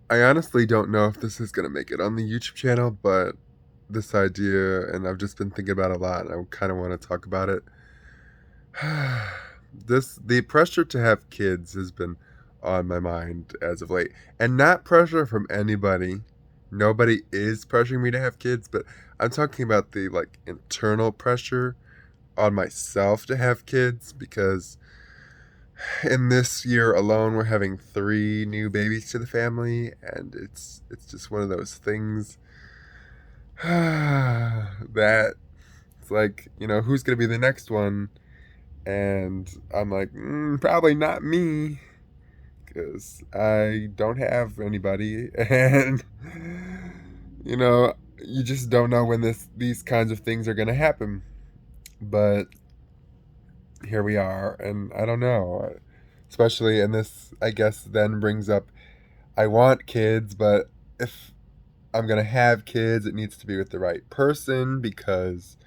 I honestly don't know if this is gonna make it on the YouTube channel, but this idea, and I've just been thinking about it a lot, and I kind of want to talk about it. The pressure to have kids has been on my mind as of late, and not pressure from anybody. Nobody is pressuring me to have kids, but I'm talking about the like internal pressure on myself to have kids because in this year alone we're having three new babies to the family, and it's just one of those things that it's like, who's gonna be the next one? And I'm like, probably not me, because I don't have anybody, and you know, you just don't know when these kinds of things are gonna happen. But here we are, and I don't know. Especially, and this, I guess, then brings up I want kids, but if I'm gonna have kids, it needs to be with the right person because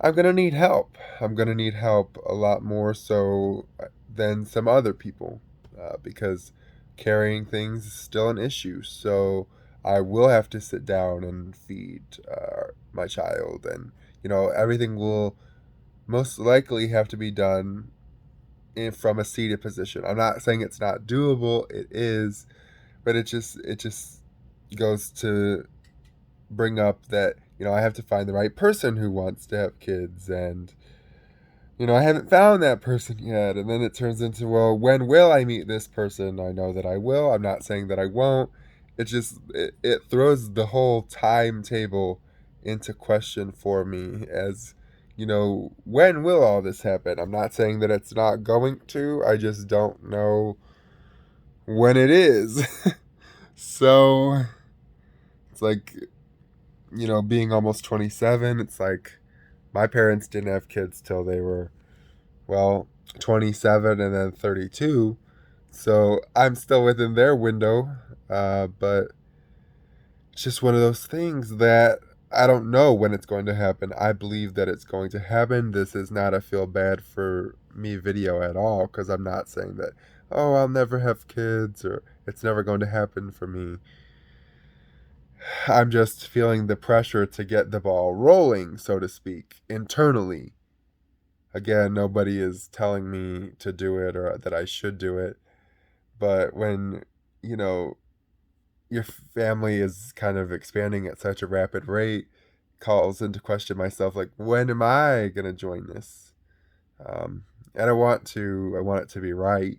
I'm gonna need help. I'm gonna need help a lot more so than some other people because carrying things is still an issue. So I will have to sit down and feed my child, and everything will most likely have to be done from a seated position. I'm not saying it's not doable. It is, but it just goes to bring up that I have to find the right person who wants to have kids, and I haven't found that person yet. And then it turns into, well, when will I meet this person? I know that I will. I'm not saying that I won't. It throws the whole timetable into question for me as when will all this happen? I'm not saying that it's not going to. I just don't know when it is. So it's like, being almost 27, it's like my parents didn't have kids till they were, well, 27 and then 32. So I'm still within their window. But it's just one of those things that I don't know when it's going to happen. I believe that it's going to happen. This is not a feel bad for me video at all, because I'm not saying that, oh, I'll never have kids or it's never going to happen for me. I'm just feeling the pressure to get the ball rolling, so to speak, internally. Again, nobody is telling me to do it or that I should do it. But when, you know, your family is kind of expanding at such a rapid rate, calls into question myself, like, when am I going to join this? And I want it to be right,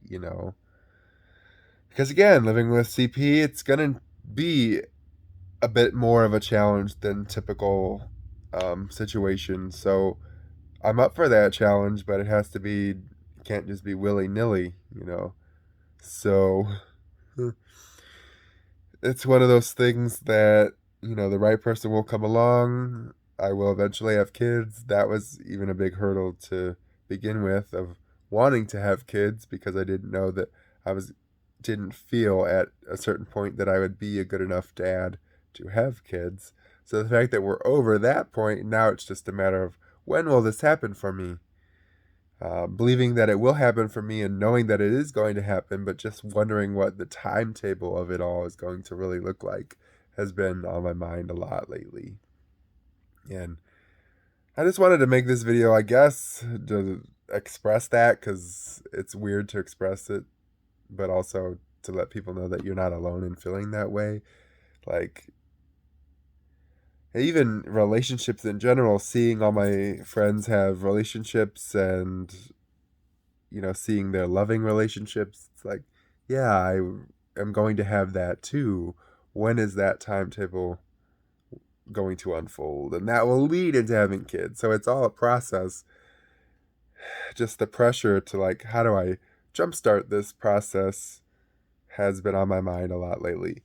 because again, living with CP, it's going to be a bit more of a challenge than typical situations. So I'm up for that challenge, but it can't just be willy nilly. So it's one of those things that, the right person will come along. I will eventually have kids. That was even a big hurdle to begin with, of wanting to have kids, because I didn't know that didn't feel at a certain point that I would be a good enough dad to have kids. So the fact that we're over that point, now it's just a matter of when will this happen for me? Believing that it will happen for me and knowing that it is going to happen, but just wondering what the timetable of it all is going to really look like has been on my mind a lot lately. And I just wanted to make this video, I guess, to express that, because it's weird to express it, but also to let people know that you're not alone in feeling that way. Like, even relationships in general, seeing all my friends have relationships and seeing their loving relationships. It's like, yeah, I am going to have that too. When is that timetable going to unfold? And that will lead into having kids. So it's all a process. Just the pressure to, like, how do I jumpstart this process has been on my mind a lot lately.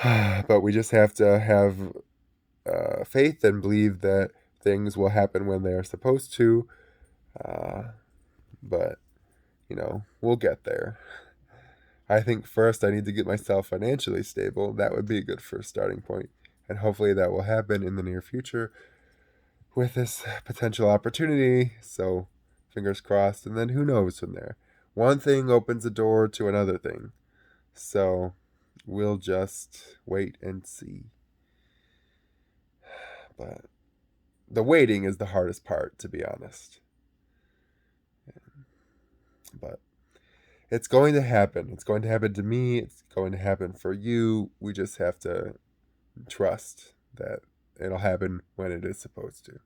But we just have to have faith and believe that things will happen when they are supposed to. Uh, but, we'll get there. I think first I need to get myself financially stable. That would be a good first starting point. And hopefully that will happen in the near future with this potential opportunity. So fingers crossed. And then who knows from there? One thing opens the door to another thing. So we'll just wait and see. But the waiting is the hardest part, to be honest. But it's going to happen. It's going to happen to me. It's going to happen for you. We just have to trust that it'll happen when it is supposed to.